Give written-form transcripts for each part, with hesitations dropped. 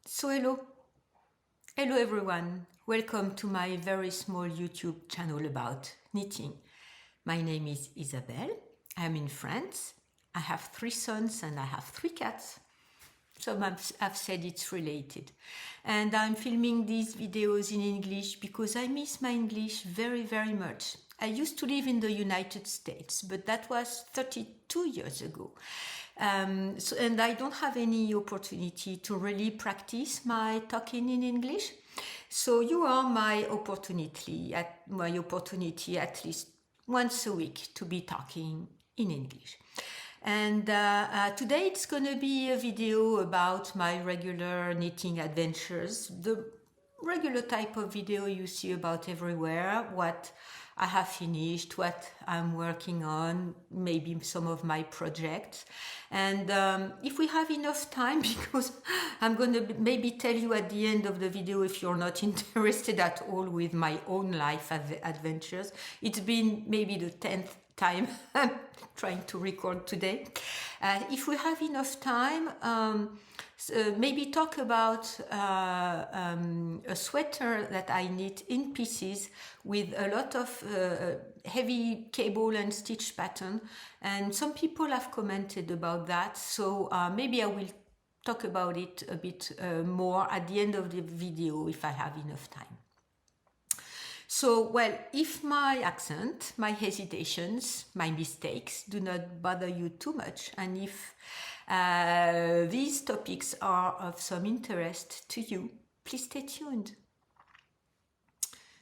So hello everyone, welcome to my very small YouTube channel about knitting. My name is Isabelle, I'm in France, I have 3 sons and I have 3 cats. Some have said it's related. And I'm filming these videos in English because I miss my English very much. I used to live in the United States, but that was 32 years ago. And I don't have any opportunity to really practice my talking in English. So you are my opportunity at least once a week to be talking in English. And today it's going to be a video about my regular knitting adventures, the regular type of video you see about everywhere, what I have finished, what I'm working on, maybe some of my projects. And if we have enough time, because I'm going to maybe tell you at the end of the video if you're not interested at all with my own life adventures. It's been maybe the 10th time I'm trying to record today. If we have enough time, maybe talk about a sweater that I knit in pieces with a lot of heavy cable and stitch pattern, and some people have commented about that, so maybe I will talk about it a bit more at the end of the video if I have enough time. So, well, if my accent, my hesitations, my mistakes do not bother you too much, and if these topics are of some interest to you, please stay tuned.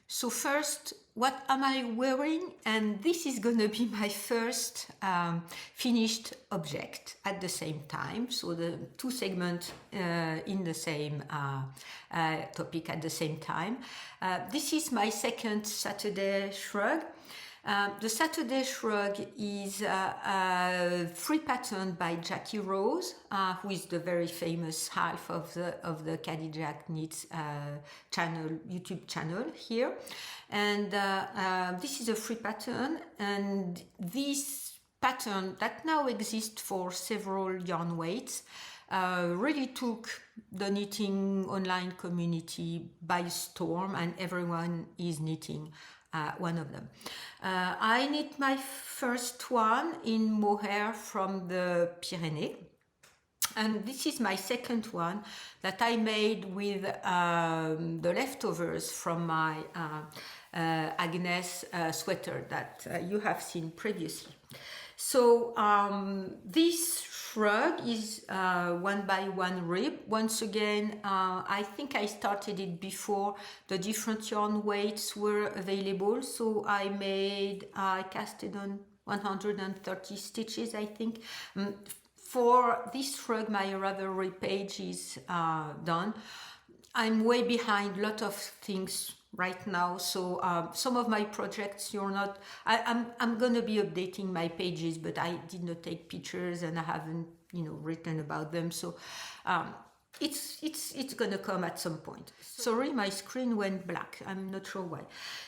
So first, what am I wearing? And this is going to be my first finished object at the same time. So the 2 segments in the same topic at the same time. This is my second Saturday shrug. The Saturday shrug is a free pattern by Jackie Rose, who is the very famous half of the Caddy Jack Knits YouTube channel here. And this is a free pattern, and this pattern that now exists for several yarn weights really took the knitting online community by storm, and everyone is knitting one of them. I knit my first one in mohair from the Pyrenees, and this is my second one that I made with the leftovers from my Agnes sweater that you have seen previously. So this shrug is 1x1 rib. Once again, I think I started it before the different yarn weights were available. So I casted on 130 stitches, I think. For this shrug, my Ravelry page is done. I'm way behind a lot of things right now, so some of my projects I'm gonna be updating my pages, but I did not take pictures and I haven't written about them, so it's gonna come at some point. Sorry, my screen went black, I'm not sure why.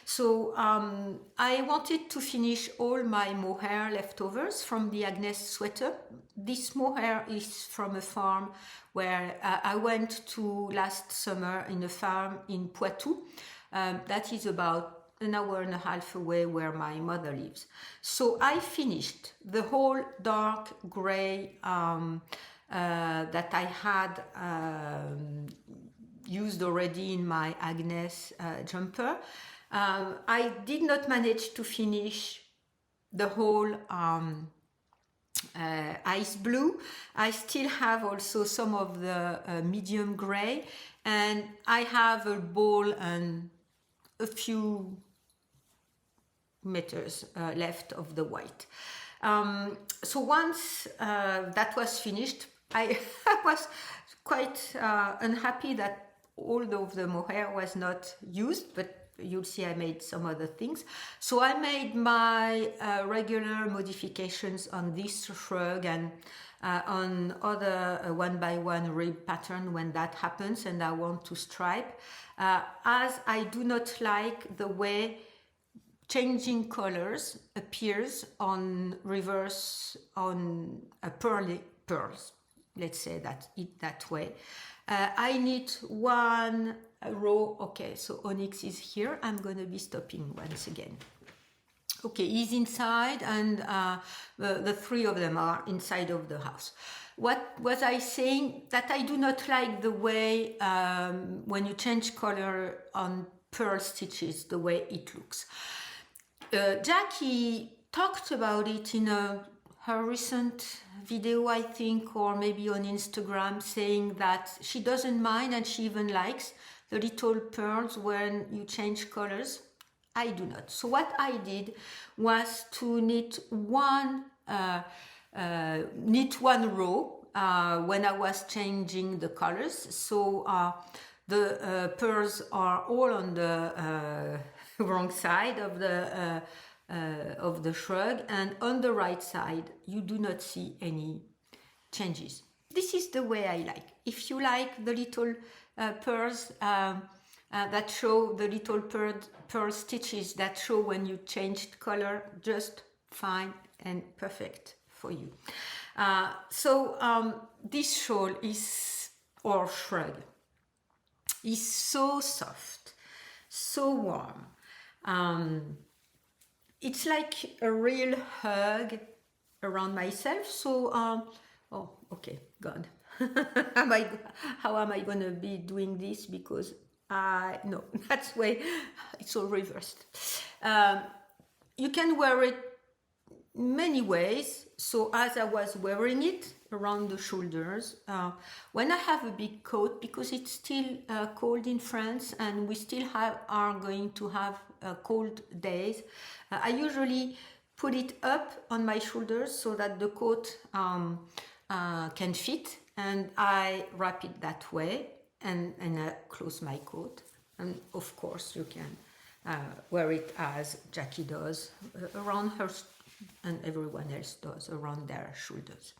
So I wanted to finish all my mohair leftovers from the Agnes sweater. This mohair is from a farm where I went to last summer, in a farm in Poitou. That is about an hour and a half away where my mother lives. So I finished the whole dark gray that I had used already in my Agnes jumper. I did not manage to finish the whole ice blue. I still have also some of the medium gray, and I have a ball and a few meters left of the white. So once that was finished, I was quite unhappy that all of the mohair was not used, but you'll see I made some other things. So I made my regular modifications on this shrug and on other 1x1 rib pattern when that happens and I want to stripe, as I do not like the way changing colors appears on reverse on pearls, let's say that way. I need one row. Okay, so Onyx is here. I'm going to be stopping once again. Okay, he's inside, and the three of them are inside of the house. What was I saying? That I do not like the way when you change color on pearl stitches, the way it looks. Jackie talked about it in her recent video, I think, or maybe on Instagram, saying that she doesn't mind and she even likes the little pearls when you change colors. I do not. So what I did was to knit one row when I was changing the colors. So the pearls are all on the wrong side of the shrug, and on the right side you do not see any changes. This is the way I like. If you like the little pearls that show, the little pearl stitches that show when you changed color, just fine and perfect for you. This shawl is, or shrug, is so soft, so warm. It's like a real hug around myself. So, oh, okay, God. How am I going to be doing this? Because no, that's way, it's all reversed. You can wear it many ways. So as I was wearing it around the shoulders, when I have a big coat, because it's still cold in France and we still are going to have cold days, I usually put it up on my shoulders so that the coat can fit, and I wrap it that way, and I close my coat. And of course you can wear it as Jackie does around her, and everyone else does around their shoulders.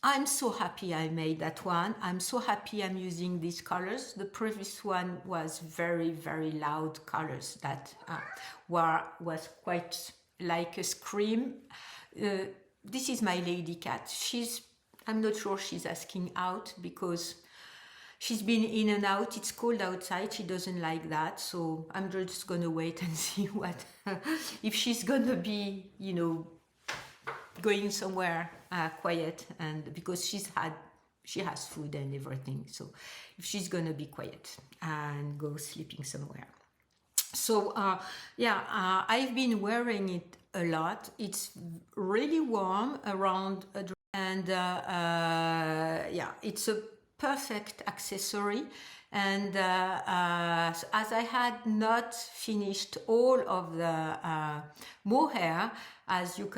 I'm so happy I made that one. I'm so happy I'm using these colors. The previous one was very, very loud colors that was quite like a scream. This is my lady cat. I'm not sure she's asking out because she's been in and out. It's cold outside. She doesn't like that. So I'm just going to wait and see if she's going to be, going somewhere quiet, and because she has food and everything. So if she's going to be quiet and go sleeping somewhere. So I've been wearing it a lot. It's really warm around, and it's a perfect accessory. And as I had not finished all of the mohair, as you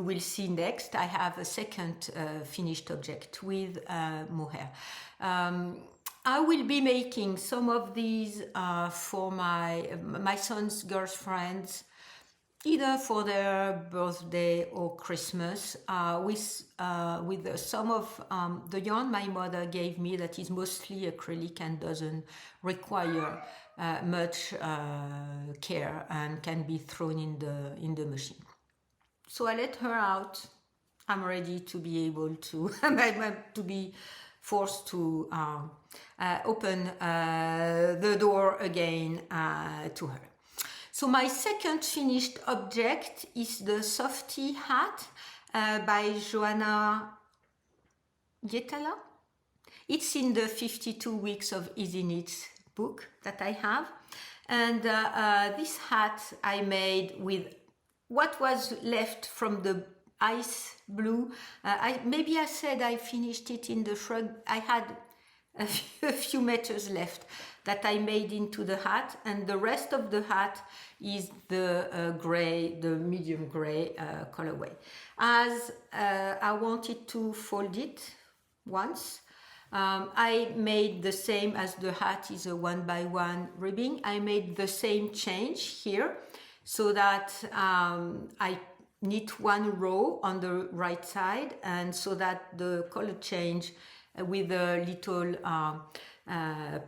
will see next, I have a second finished object with mohair. I will be making some of these for my son's girlfriends, either for their birthday or Christmas, with some of the yarn my mother gave me that is mostly acrylic and doesn't require much care and can be thrown in the machine. So I let her out. I'm ready to be able to to be forced to open the door again to her. So my second finished object is the Softy hat by Joanna Yetala. It's in the 52 Weeks of Easy Knits book that I have. And this hat I made with what was left from the ice blue. Maybe I said I finished it in the shrug. I had a few meters left that I made into the hat, and the rest of the hat is the gray, the medium gray colorway. As I wanted to fold it once, I made the same, as the hat is a 1x1 ribbing. I made the same change here so that I knit one row on the right side, and so that the color change with a little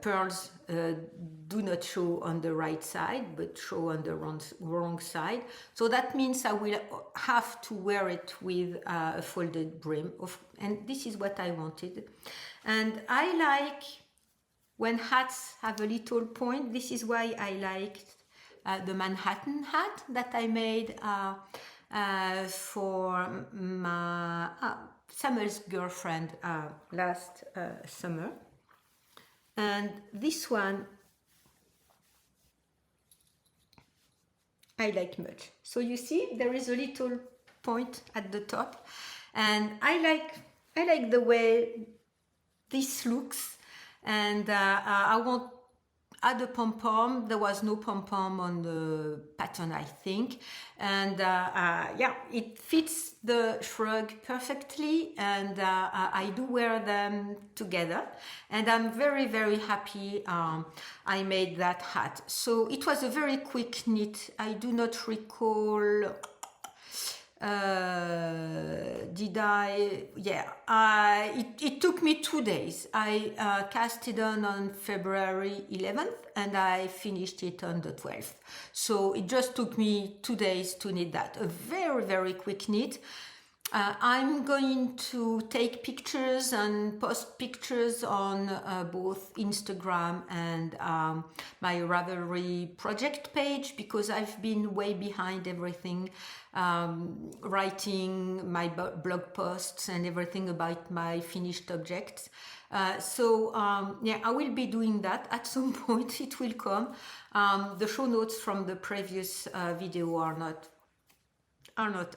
pearls do not show on the right side but show on the wrong side. So that means I will have to wear it with a folded brim, and this is what I wanted. And I like when hats have a little point. This is why I liked the Manhattan hat that I made for my summer's girlfriend last summer. And this one I like much. So you see there is a little point at the top, and I like the way this looks. And I won't add a pom-pom. There was no pom-pom on the pattern, I think. And yeah, it fits the shrug perfectly, and I do wear them together. And I'm very, very happy I made that hat. So it was a very quick knit. I do not recall... did I? Yeah, it took me 2 days. I cast it on February 11th and I finished it on the 12th. So it just took me 2 days to knit that. A very, very quick knit. I'm going to take pictures and post pictures on both Instagram and my Ravelry project page, because I've been way behind everything, writing my blog posts and everything about my finished objects. So yeah, I will be doing that at some point. It will come. The show notes from the previous video are not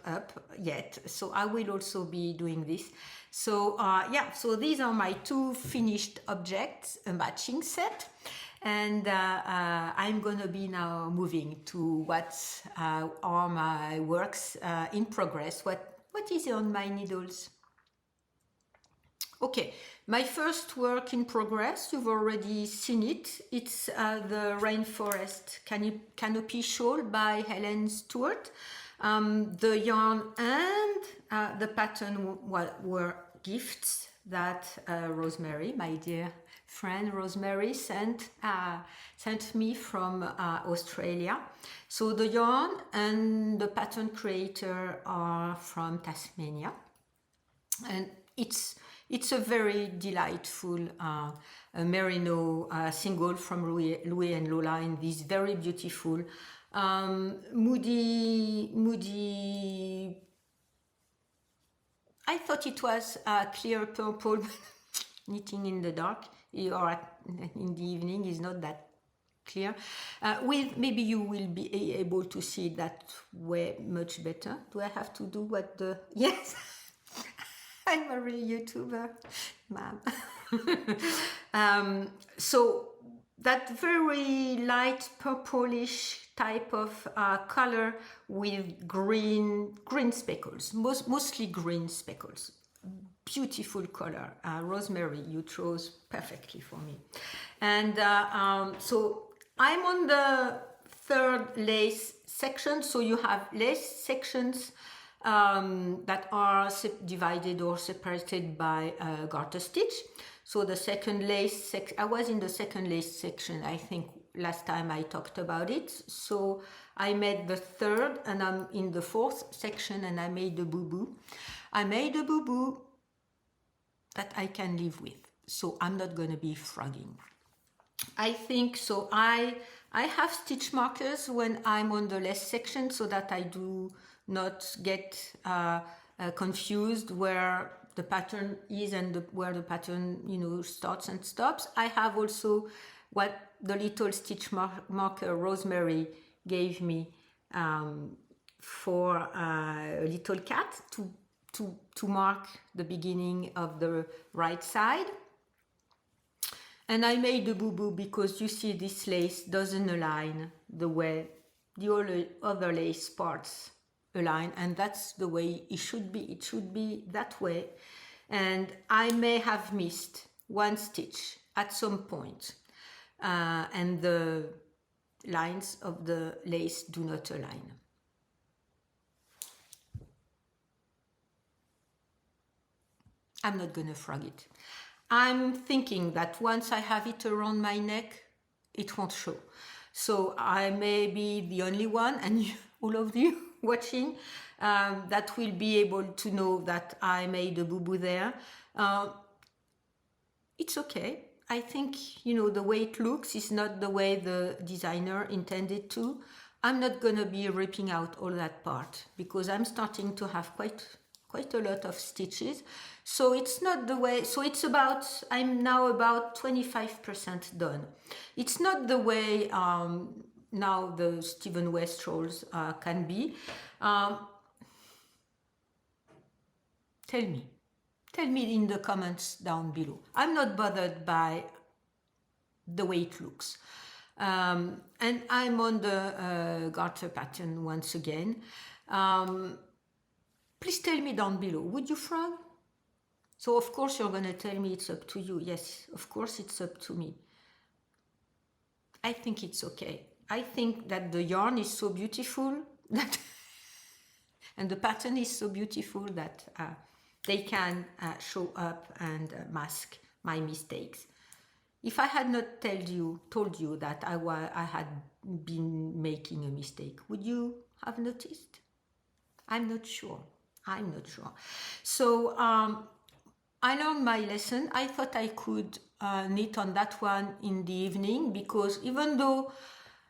up yet, so I will also be doing this. So yeah, so these are my 2 finished objects, a matching set, and I'm gonna be now moving to what are my works in progress. What is on my needles? Okay, my first work in progress, you've already seen it. It's the Rainforest Canopy Shawl by Helen Stewart. The yarn and the pattern were gifts that Rosemary, my dear friend Rosemary, sent me from Australia. So the yarn and the pattern creator are from Tasmania, and it's a very delightful merino single from Louis and Lola in this very beautiful moody, I thought it was clear purple, but knitting in the dark or in the evening is not that clear. With maybe you will be able to see that way much better. Do I have to do what the... Yes, I'm a real YouTuber, ma'am. So that very light purplish type of color with green speckles, mostly green speckles. Beautiful color. Rosemary, you chose perfectly for me. And so I'm on the 3rd lace section. So you have lace sections that are divided or separated by garter stitch. So the second lace I was in the second lace section, I think last time I talked about it. So I made the 3rd and I'm in the 4th section, and I made a boo-boo. I made a boo-boo that I can live with. So I'm not going to be frogging. I think so. I have stitch markers when I'm on the lace section so that I do not get confused where the pattern is and where the pattern, you know, starts and stops. I have also what the little stitch marker Rosemary gave me for a little cat to mark the beginning of the right side. And I made a boo-boo because you see this lace doesn't align the way the other lace parts align, and that's the way it should be. It should be that way. And I may have missed one stitch at some point, and the lines of the lace do not align. I'm not gonna frog it. I'm thinking that once I have it around my neck, it won't show. So I may be the only one, and all of you watching, that will be able to know that I made a boo-boo there. It's okay. I think, the way it looks is not the way the designer intended to. I'm not gonna be ripping out all that part because I'm starting to have quite a lot of stitches. So it's not the way, so I'm now about 25% done. It's not the way now the Stephen West rolls can be. Tell me in the comments down below. I'm not bothered by the way it looks. And I'm on the garter pattern once again. Please tell me down below, would you frog? So of course you're gonna tell me it's up to you. Yes, of course it's up to me. I think it's okay. I think that the yarn is so beautiful that and the pattern is so beautiful that they can show up and mask my mistakes. If I had not told you that I had been making a mistake, would you have noticed? I'm not sure. So I learned my lesson. I thought I could knit on that one in the evening because even though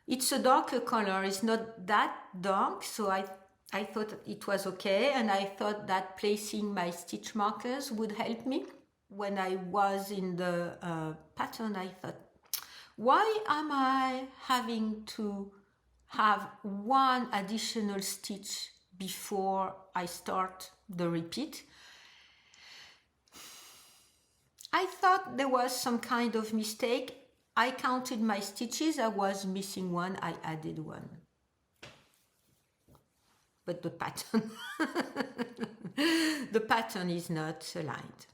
it's a darker color, it's not that dark, so I thought it was okay, and I thought that placing my stitch markers would help me. When I was in the pattern, I thought, why am I having to have one additional stitch before I start the repeat? I thought there was some kind of mistake. I counted my stitches, I was missing one, I added one. But the pattern, the pattern is not aligned.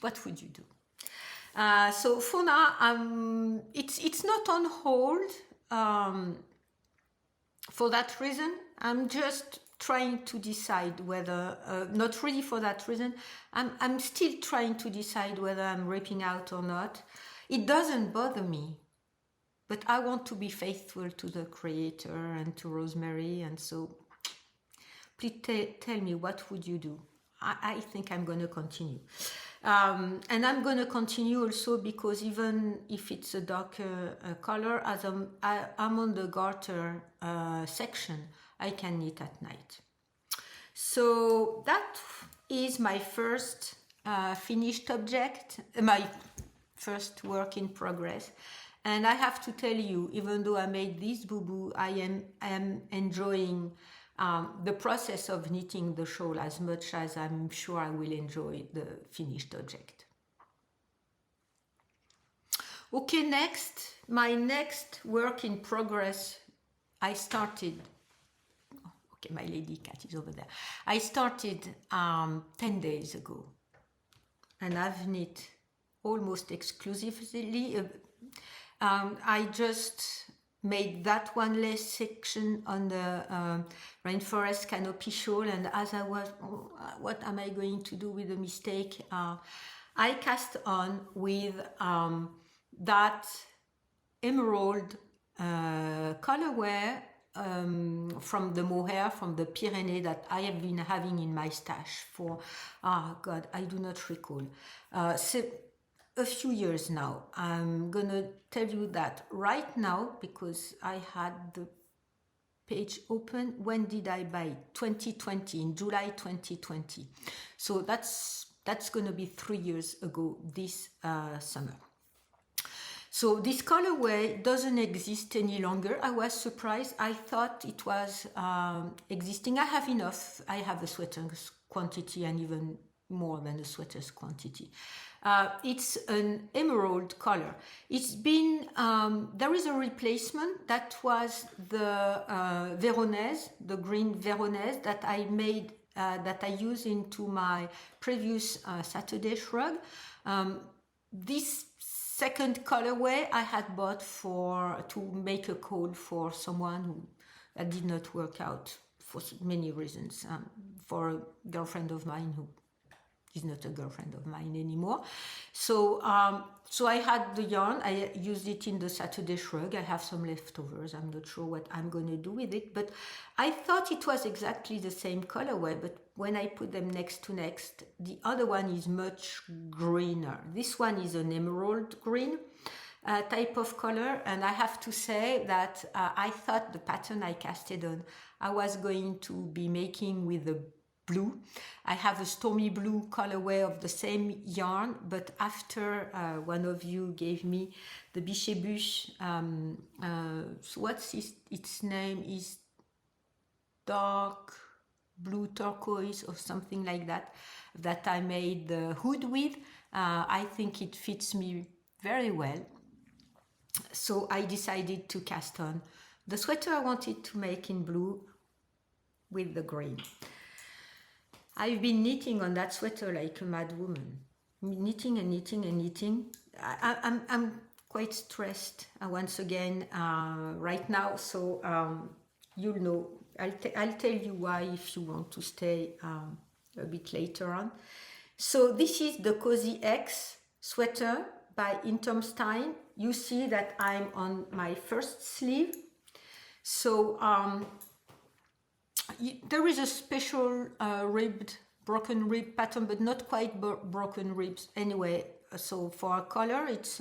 What would you do? So for now, it's not on hold. For that reason, I'm just trying to decide whether, not really for that reason, I'm still trying to decide whether I'm ripping out or not. It doesn't bother me, but I want to be faithful to the creator and to Rosemary, and so please tell me, what would you do? I think I'm going to continue. And I'm going to continue also because even if it's a darker color, as I'm on the garter section, I can knit at night. So that is my first finished object, my first work in progress. And I have to tell you, even though I made this boo-boo, I am enjoying the process of knitting the shawl as much as I'm sure I will enjoy the finished object. Okay, my next work in progress, I started, okay, my lady cat is over there. I started 10 days ago, and I've knit almost exclusively. I just made that one less section on the rainforest canopy shawl, and as I was, what am I going to do with the mistake? I cast on with that emerald colorway from the mohair from the Pyrenees that I have been having in my stash for, God, I do not recall. A few years now. I'm gonna tell you that right now because I had the page open. When did I buy it? 2020, in July 2020. So that's gonna be 3 years ago this summer. So this colorway doesn't exist any longer. I was surprised. I thought it was existing. I have enough. I have the sweater's quantity and even more than the sweater's quantity. It's an emerald color. It's been, there is a replacement that was the Veronese, the green Veronese that I made, that I used into my previous Saturday shrug. This second colorway I had bought to make a coat for someone that did not work out for many reasons, for a girlfriend of mine who She's not a girlfriend of mine anymore. So so I had the yarn. I used it in the Saturday Shrug. I have some leftovers. I'm not sure what I'm going to do with it, but I thought it was exactly the same colorway, but when I put them next to next, the other one is much greener. This one is an emerald green type of color, and I have to say that I thought the pattern I casted on I was going to be making with the blue. I have a stormy blue colorway of the same yarn, but after one of you gave me the Bichebuche, so what's its name is dark blue turquoise or something like that, that I made the hood with. I think it fits me very well. So I decided to cast on the sweater I wanted to make in blue with the green. I've been knitting on that sweater like a mad woman, knitting and knitting and knitting. I'm quite stressed once again right now, so you'll know. I'll tell you why if you want to stay a bit later on. So this is the Cozy X sweater by Intermstein. You see that I'm on my first sleeve. So there is a special broken rib pattern, but not quite broken ribs anyway. So for a collar, it's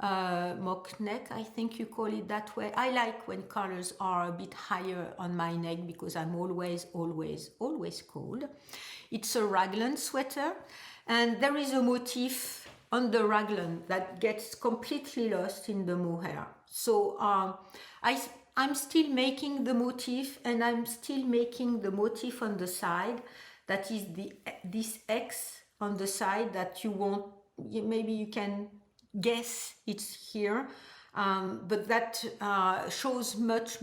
mock neck, I think you call it that way. I like when collars are a bit higher on my neck because I'm always cold. It's a raglan sweater, and there is a motif on the raglan that gets completely lost in the mohair. So I'm still making the motif, and I'm still making the motif on the side. That is this X on the side that you won't, maybe you can guess it's here, but that shows much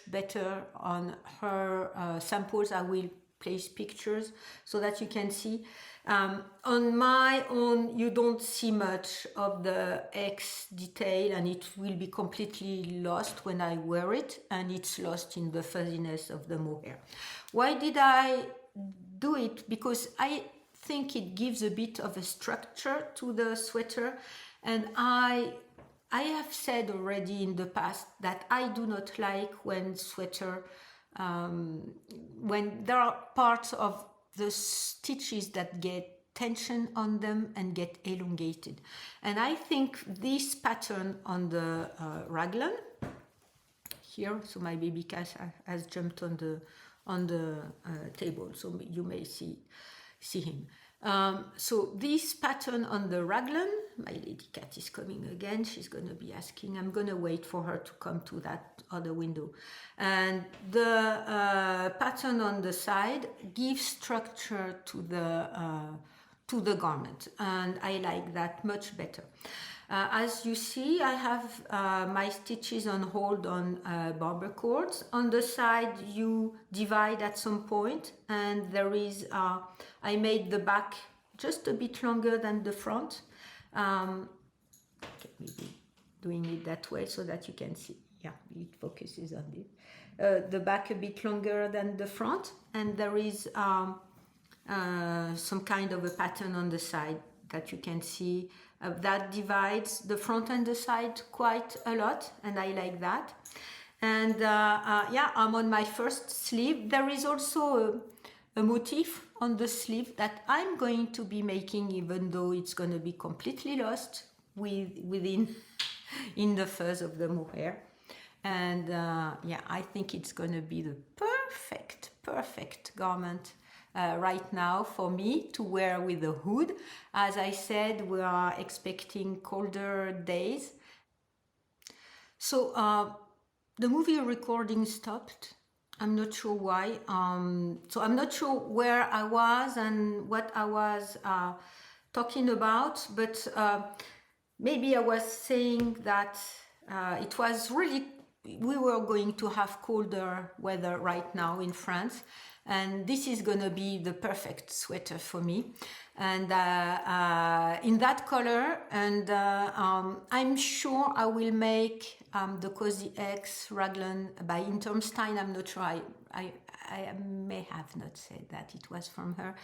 better on her samples. I will place pictures so that you can see. On my own, you don't see much of the X detail, and it will be completely lost when I wear it, and it's lost in the fuzziness of the mohair. Why did I do it? Because I think it gives a bit of a structure to the sweater, and I have said already in the past that I do not like when when there are parts of the stitches that get tension on them and get elongated. And I think this pattern on the raglan here, so my baby cat has jumped on the table, so you may see him. So this pattern on the raglan, my lady cat is coming again. She's going to be asking. I'm going to wait for her to come to that other window. And the pattern on the side gives structure to the garment, and I like that much better. As you see, I have my stitches on hold on barber cords. On the side, you divide at some point, and there is, I made the back just a bit longer than the front. Okay, maybe doing it that way so that you can see. Yeah, it focuses on it. The back a bit longer than the front, and there is some kind of a pattern on the side that you can see. That divides the front and the side quite a lot, and I like that. And yeah, I'm on my first sleeve. There is also a motif on the sleeve that I'm going to be making, even though it's going to be completely lost within in the fuzz of the mohair. And yeah, I think it's going to be the perfect garment right now for me to wear with a hood. As I said, we are expecting colder days. So the movie recording stopped. I'm not sure why. So I'm not sure where I was and what I was talking about, but maybe I was saying that it was really, we were going to have colder weather right now in France, and this is going to be the perfect sweater for me. And in that color, and I'm sure I will make the Cozy X raglan by Intermstein. I'm not sure, I may have not said that it was from her.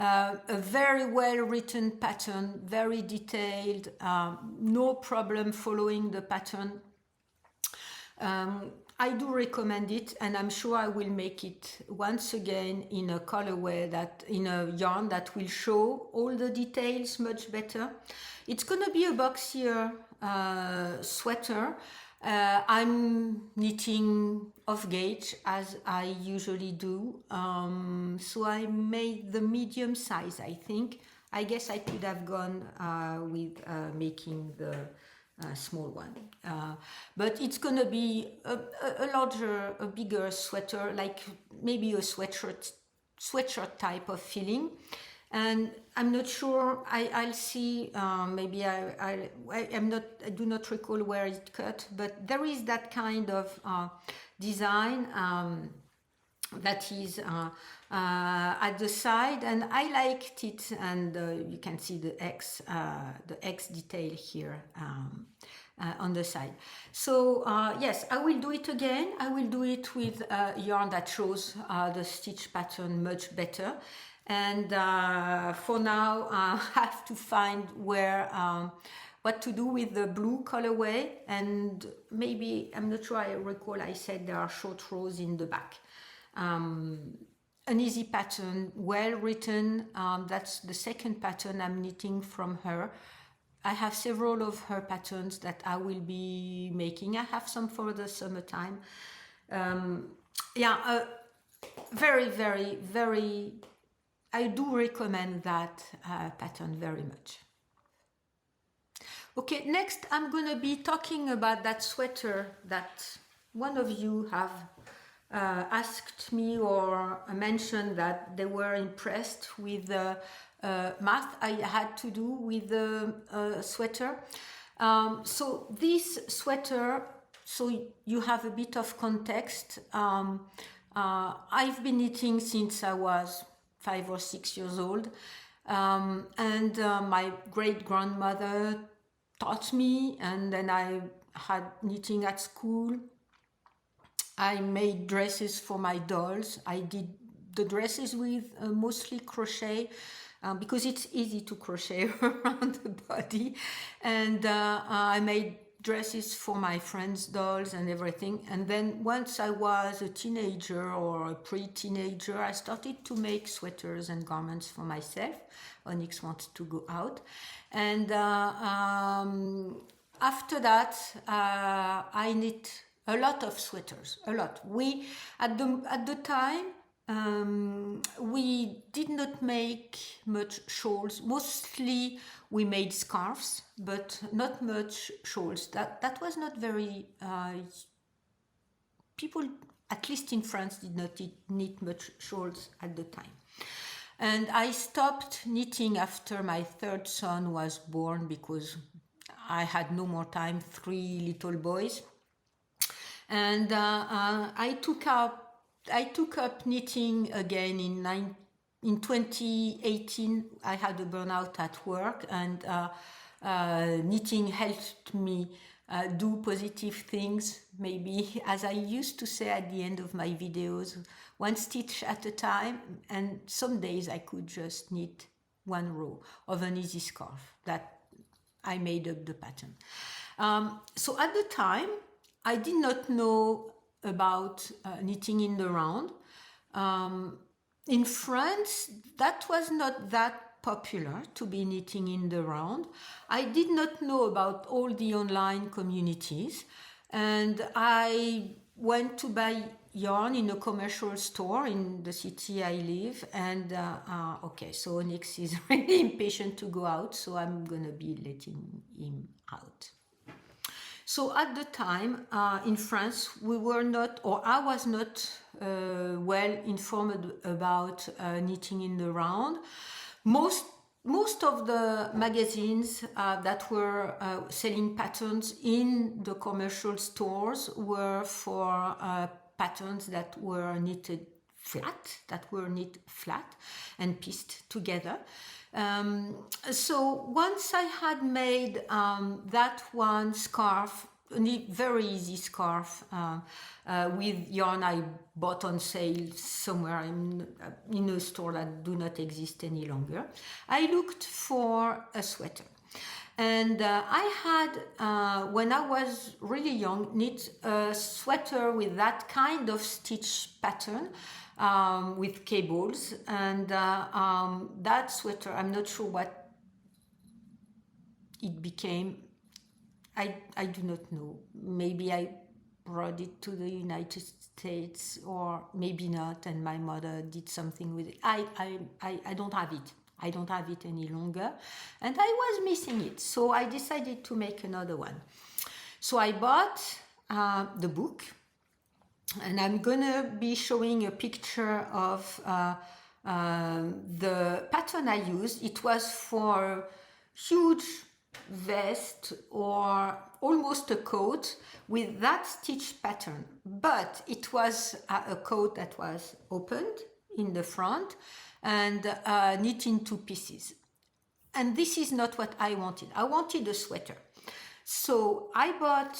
A very well written pattern, very detailed, no problem following the pattern. I do recommend it, and I'm sure I will make it once again in a colorway in a yarn that will show all the details much better. It's gonna be a boxier sweater. I'm knitting off gauge as I usually do, so I made the medium size. I guess I could have gone with making the small one, but it's gonna be a larger, a bigger sweater, like maybe a sweatshirt type of feeling. And I'm not sure. I'll see. Maybe I do not recall where it cut, but there is that kind of design that is at the side, and I liked it. And you can see the X detail here on the side. So yes, I will do it again. I will do it with yarn that shows the stitch pattern much better. And for now, I have to find what to do with the blue colorway, and maybe, I'm not sure I recall, I said there are short rows in the back. An easy pattern, well written. That's the second pattern I'm knitting from her. I have several of her patterns that I will be making. I have some for the summertime. Very, very, very, I do recommend that pattern very much. Okay, next I'm gonna be talking about that sweater that one of you have asked me or mentioned that they were impressed with the math I had to do with the sweater. So this sweater, so you have a bit of context. I've been knitting since I was 5 or 6 years old, and my great-grandmother taught me, and then I had knitting at school. I made dresses for my dolls. I did the dresses with mostly crochet, because it's easy to crochet around the body, and I made dresses for my friends' dolls and everything. And then once I was a teenager or a pre-teenager, I started to make sweaters and garments for myself. Onyx wanted to go out, and after that I knit a lot of sweaters, a lot. We at the time we did not make much shawls. Mostly we made scarves, but not much shawls. That was not very people, at least in France, did not knit much shawls at the time. And I stopped knitting after my third son was born, because I had no more time, 3 little boys. And I took up knitting again in 2018. I had a burnout at work, and knitting helped me do positive things, maybe, as I used to say at the end of my videos, 1 stitch at a time. And some days I could just knit 1 row of an easy scarf that I made up the pattern. So at the time, I did not know about knitting in the round. In France, that was not that popular, to be knitting in the round. I did not know about all the online communities, and I went to buy yarn in a commercial store in the city I live, and okay, so Onyx is really impatient to go out, so I'm gonna be letting him out. So at the time, in France, we were not, or I was not well informed about knitting in the round. Most of the magazines that were selling patterns in the commercial stores were for patterns that were knit flat and pieced together. So once I had made that 1 scarf a very easy scarf with yarn I bought on sale somewhere in a store that do not exist any longer. I looked for a sweater. And I had, when I was really young, knit a sweater with that kind of stitch pattern with cables. And that sweater, I'm not sure what it became. I do not know. Maybe I brought it to the United States or maybe not, and my mother did something with it. I don't have it. I don't have it any longer, and I was missing it, so I decided to make another one. So I bought the book, and I'm gonna be showing a picture of the pattern I used. It was for a huge vest or almost a coat with that stitch pattern, but it was a coat that was opened in the front and knit in two pieces. And this is not what I wanted. I wanted a sweater. So I bought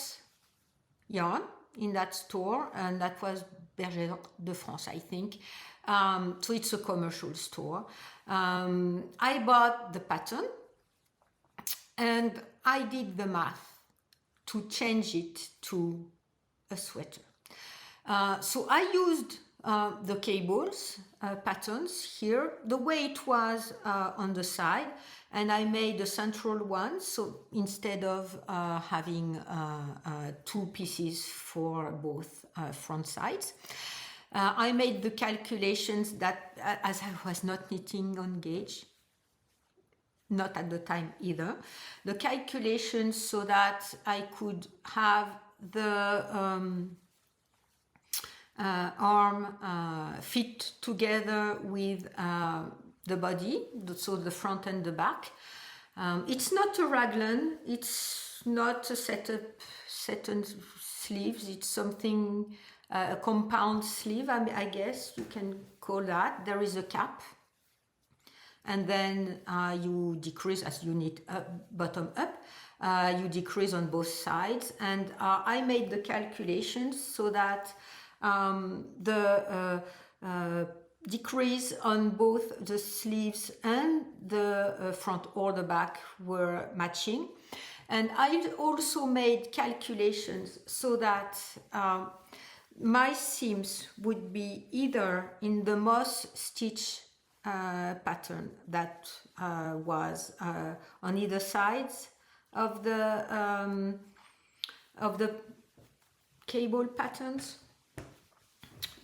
yarn in that store, and that was Berger de France, I think. So it's a commercial store. I bought the pattern, and I did the math to change it to a sweater. So I used the cables patterns here, the way it was on the side, and I made the central one. So instead of having two pieces for both front sides, I made the calculations that, as I was not knitting on gauge, not at the time either, the calculations so that I could have the arm fit together with the body, so the front and the back. It's not a raglan, it's not a satin sleeves, it's something, a compound sleeve, I guess you can call that. There is a cap, and then you decrease as you knit bottom up. You decrease on both sides, and I made the calculations so that the decrease on both the sleeves and the front or the back were matching. And I also made calculations so that my seams would be either in the moss stitch pattern that was on either sides of the cable patterns.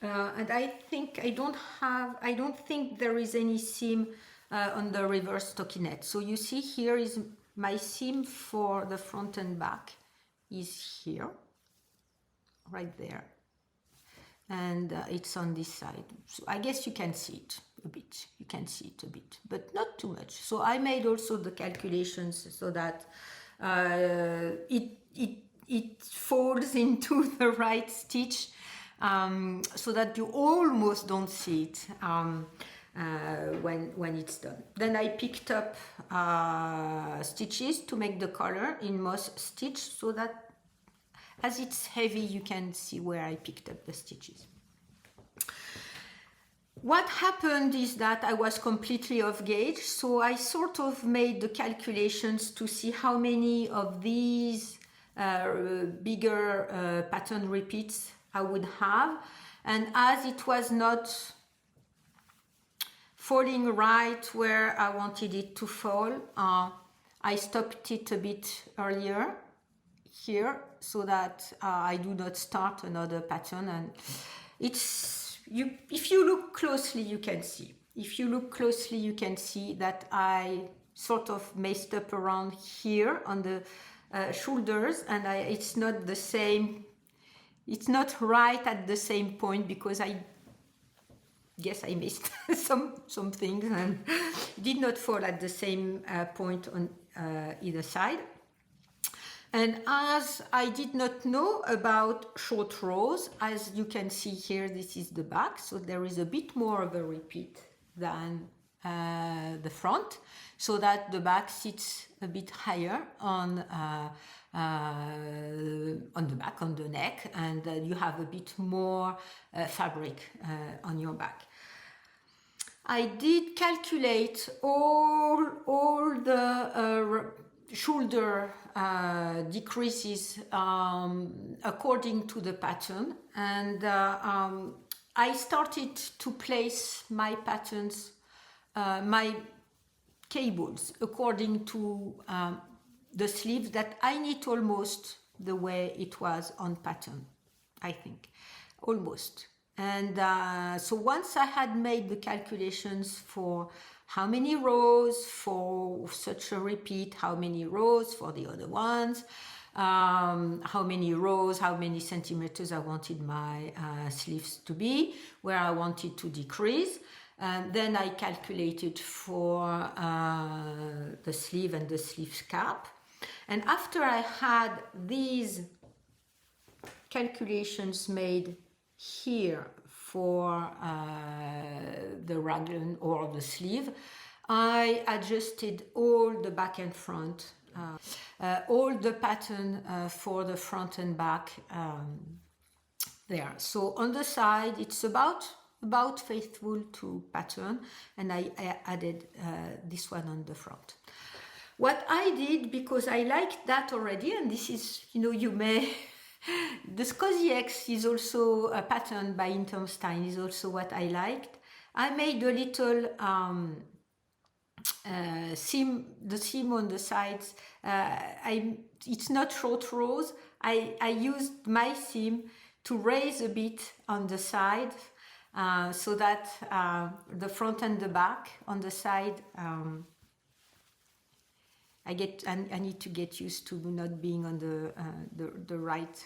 And I don't think there is any seam on the reverse stockinette. So you see here is my seam for the front and back is here, right there. And it's on this side. So I guess you can see it a bit. You can see it a bit, but not too much. So I made also the calculations so that it folds into the right stitch, so that you almost don't see it when it's done. Then I picked up stitches to make the color in moss stitch, so that as it's heavy you can see where I picked up the stitches. What happened is that I was completely off gauge, so I sort of made the calculations to see how many of these bigger pattern repeats I would have, and as it was not falling right where I wanted it to fall, I stopped it a bit earlier here so that I do not start another pattern. And it's if you look closely you can see. If you look closely you can see that I sort of messed up around here on the shoulders, and it's not the same. It's not right at the same point because I guess I missed some things and did not fall at the same point on either side. And as I did not know about short rows, as you can see here, this is the back, so there is a bit more of a repeat than the front so that the back sits a bit higher on the back, on the neck, and you have a bit more fabric on your back. I did calculate all the shoulder decreases according to the pattern, and I started to place my patterns, my cables, according to the sleeves that I knit almost the way it was on pattern, I think, almost. And so once I had made the calculations for how many rows for such a repeat, how many rows for the other ones, how many rows, how many centimeters I wanted my sleeves to be, where I wanted to decrease. Then I calculated for the sleeve and the sleeve cap. And after I had these calculations made here for the raglan or the sleeve, I adjusted all the back and front, all the pattern for the front and back there. So on the side it's about faithful to pattern, and I added this one on the front. What I did, because I liked that already, and this is, you may the Cozy X is also a pattern by Intermstein, is also what I liked. I made a little seam, the seam on the sides. It's not short rows. I used my seam to raise a bit on the side, so that the front and the back on the side, I need to get used to not being on the right,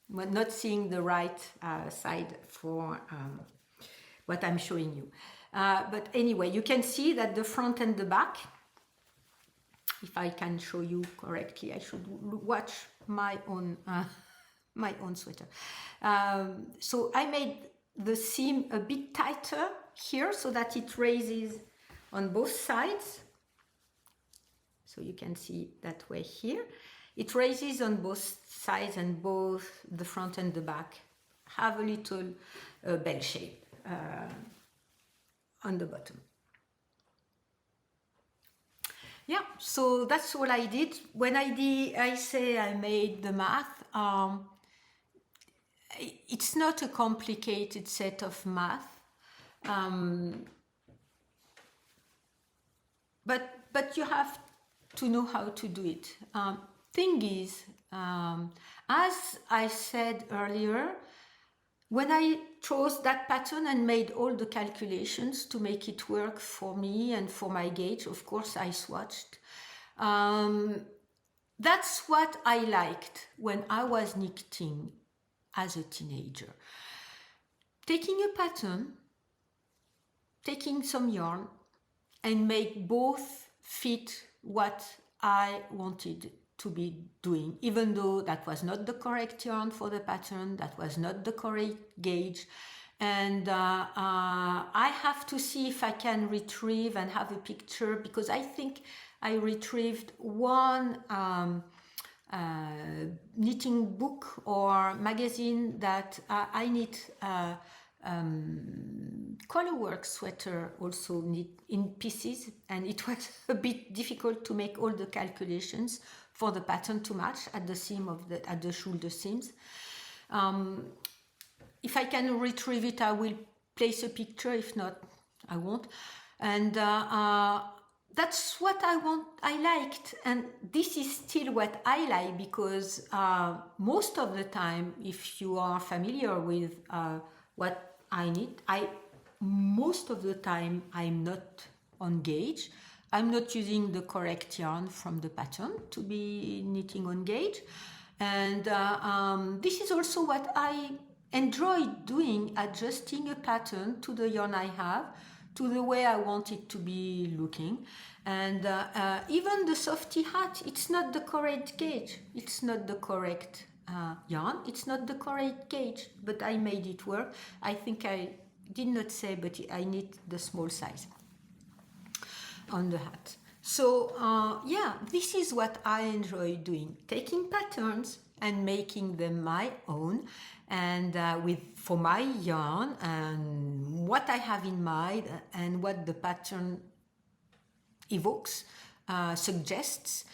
not seeing the right side for what I'm showing you. But anyway, you can see that the front and the back, if I can show you correctly, I should watch my own sweater. So I made the seam a bit tighter here so that it raises on both sides. So you can see that way here. It raises on both sides, and both the front and the back have a little bell shape on the bottom. Yeah, so that's all I did. When I say I made the math, it's not a complicated set of math, but you have to know how to do it. Thing is, as I said earlier, when I chose that pattern and made all the calculations to make it work for me and for my gauge, of course I swatched. That's what I liked when I was knitting as a teenager. Taking a pattern, taking some yarn, and make both fit what I wanted to be doing, even though that was not the correct yarn for the pattern, that was not the correct gauge. And I have to see if I can retrieve and have a picture, because I think I retrieved one knitting book or magazine that I knit colorwork sweater, also knit in pieces, and it was a bit difficult to make all the calculations for the pattern to match at the seam at the shoulder seams. If I can retrieve it, I will place a picture. If not, I won't. And that's what I liked, and this is still what I like, because most of the time, if you are familiar with what I knit, most of the time I'm not on gauge. I'm not using the correct yarn from the pattern to be knitting on gauge, and this is also what I enjoy doing, adjusting a pattern to the yarn I have, to the way I want it to be looking. And even the softy hat, it's not the correct gauge, it's not the correct yarn, it's not the correct gauge, but I made it work. I think I did not say, but I knit the small size. on the hat. So yeah, this is what I enjoy doing, taking patterns and making them my own, and for my yarn and what I have in mind and what the pattern evokes, suggests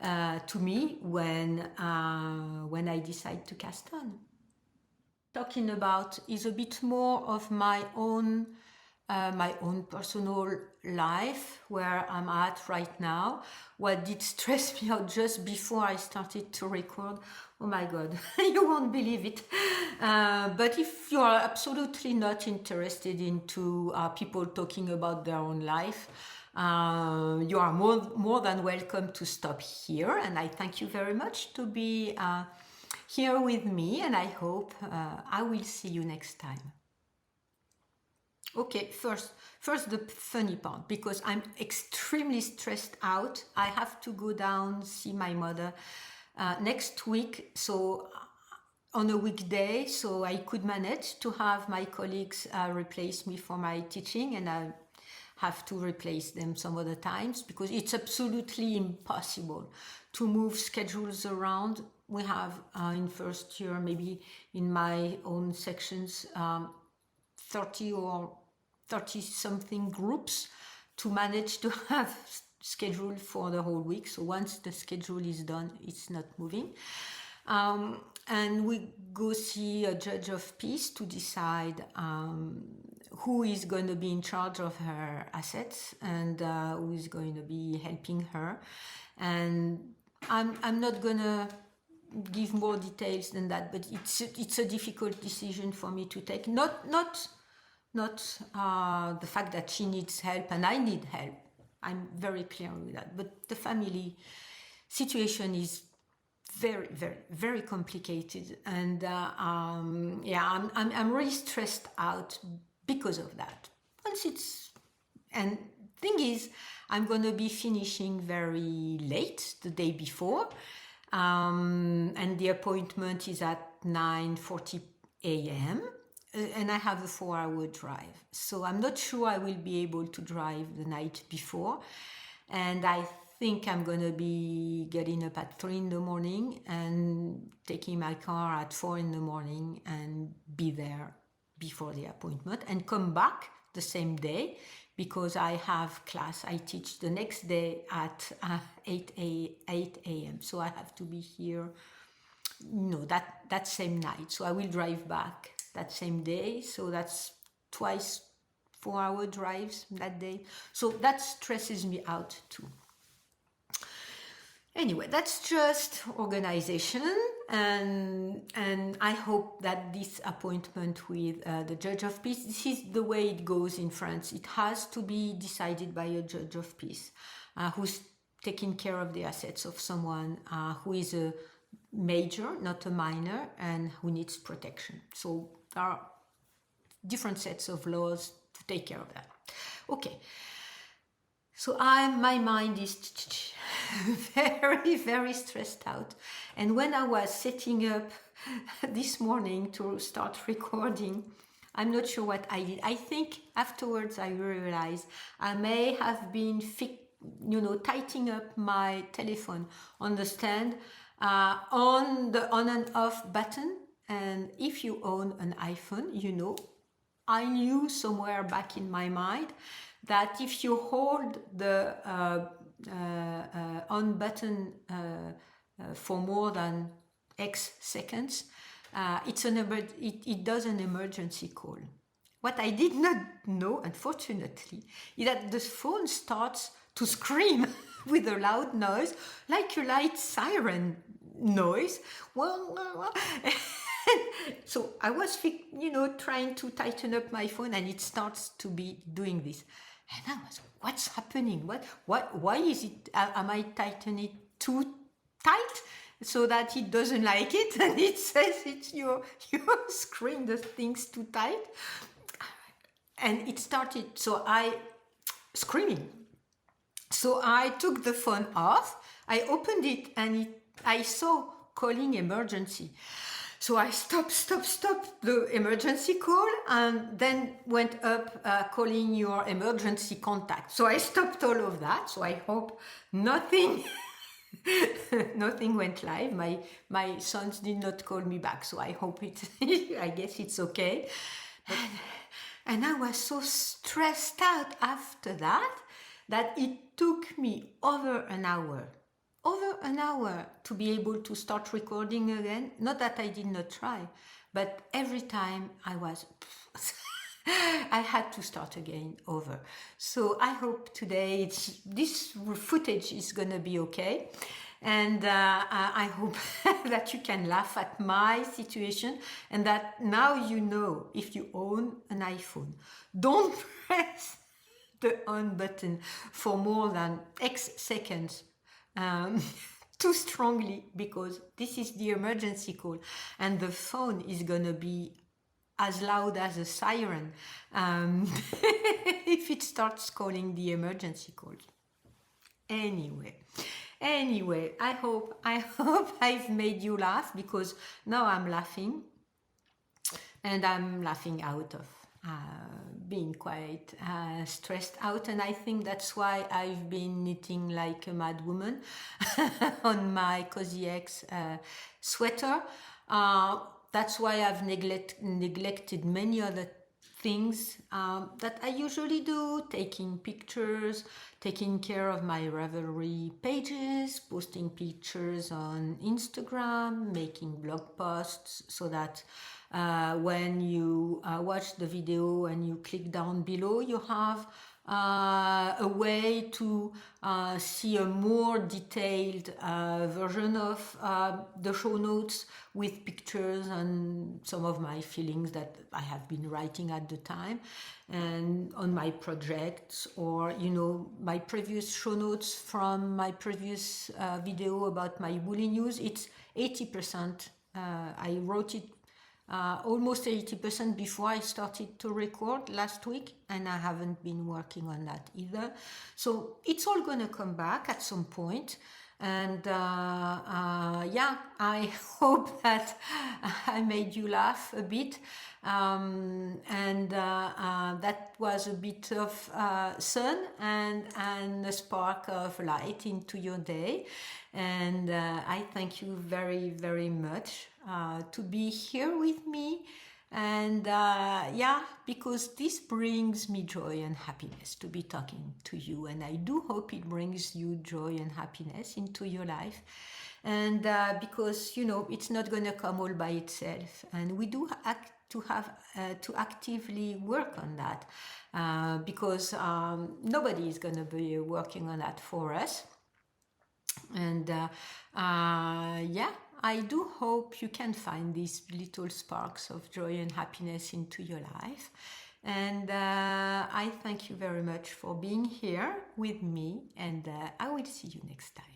to me when I decide to cast on. Talking about is a bit more of my own personal life, where I'm at right now. What did stress me out just before I started to record, oh my god, you won't believe it, but if you are absolutely not interested into people talking about their own life, you are more than welcome to stop here, and I thank you very much to be here with me, and I hope I will see you next time. Okay, first the funny part, because I'm extremely stressed out. I have to go down, see my mother next week, so on a weekday, so I could manage to have my colleagues replace me for my teaching, and I have to replace them some other times because it's absolutely impossible to move schedules around. We have in first year, maybe in my own sections, 30 or 30 something groups to manage to have schedule for the whole week. So once the schedule is done, it's not moving. And we go see a judge of peace to decide who is going to be in charge of her assets and who is going to be helping her. And I'm not gonna give more details than that, but it's a difficult decision for me to take. Not the fact that she needs help and I need help. I'm very clear with that. But the family situation is very, very, very complicated, and yeah, I'm really stressed out because of that. And thing is, I'm gonna be finishing very late the day before, and the appointment is at 9:40 a.m. And I have a 4-hour drive, so I'm not sure I will be able to drive the night before, and I think I'm gonna be getting up at 3 in the morning and taking my car at 4 in the morning and be there before the appointment and come back the same day because I have class. I teach the next day at 8 a.m. So I have to be here, that same night. So I will drive back that same day. So that's twice 4-hour drives that day. So that stresses me out too. Anyway, that's just organization, and I hope that this appointment with the judge of peace, this is the way it goes in France. It has to be decided by a judge of peace who's taking care of the assets of someone who is a major, not a minor, and who needs protection. So there are different sets of laws to take care of that. Okay. So my mind is very, very stressed out. And when I was setting up this morning to start recording, I'm not sure what I did. I think afterwards I realized I may have been tightening up my telephone on the stand on the on and off button. And if you own an iPhone, I knew somewhere back in my mind that if you hold the on button for more than X seconds, it does an emergency call. What I did not know, unfortunately, is that the phone starts to scream with a loud noise, like a light siren noise. Well. So I was, trying to tighten up my phone, and it starts to be doing this. And I was, what's happening? Why is it? Am I tightening it too tight so that it doesn't like it? And it says it's your screen, the thing's too tight. And it started, so I screaming. So I took the phone off. I opened it, and I saw calling emergency. So I stopped the emergency call and then went up calling your emergency contact. So I stopped all of that. So I hope nothing nothing went live. My sons did not call me back. So I hope it, I guess it's okay. And I was so stressed out after that that it took me over an hour to be able to start recording again. Not that I did not try, but every time I was I had to start again over. So I hope today this footage is gonna be okay. And I hope that you can laugh at my situation and that now you know, if you own an iPhone, don't press the on button for more than X seconds too strongly, because this is the emergency call and the phone is gonna be as loud as a siren if it starts calling the emergency call. Anyway, I hope I've made you laugh, because now I'm laughing, and I'm laughing out of being quite stressed out, and I think that's why I've been knitting like a mad woman on my Cozy X sweater. That's why I've neglected many other things that I usually do, taking pictures, taking care of my Ravelry pages, posting pictures on Instagram, making blog posts, so that when you watch the video and you click down below, you have a way to see a more detailed version of the show notes with pictures and some of my feelings that I have been writing at the time and on my projects, or my previous show notes from my previous video about my woolly news. It's 80%. I wrote it almost 80% before I started to record last week, and I haven't been working on that either. So it's all gonna come back at some point. And yeah, I hope that I made you laugh a bit, and that was a bit of sun and a spark of light into your day. And I thank you very, very much to be here with me. And yeah, because this brings me joy and happiness to be talking to you, and I do hope it brings you joy and happiness into your life. And because it's not going to come all by itself, and we do to actively work on that, because nobody is going to be working on that for us. And yeah, I do hope you can find these little sparks of joy and happiness into your life. And I thank you very much for being here with me, and I will see you next time.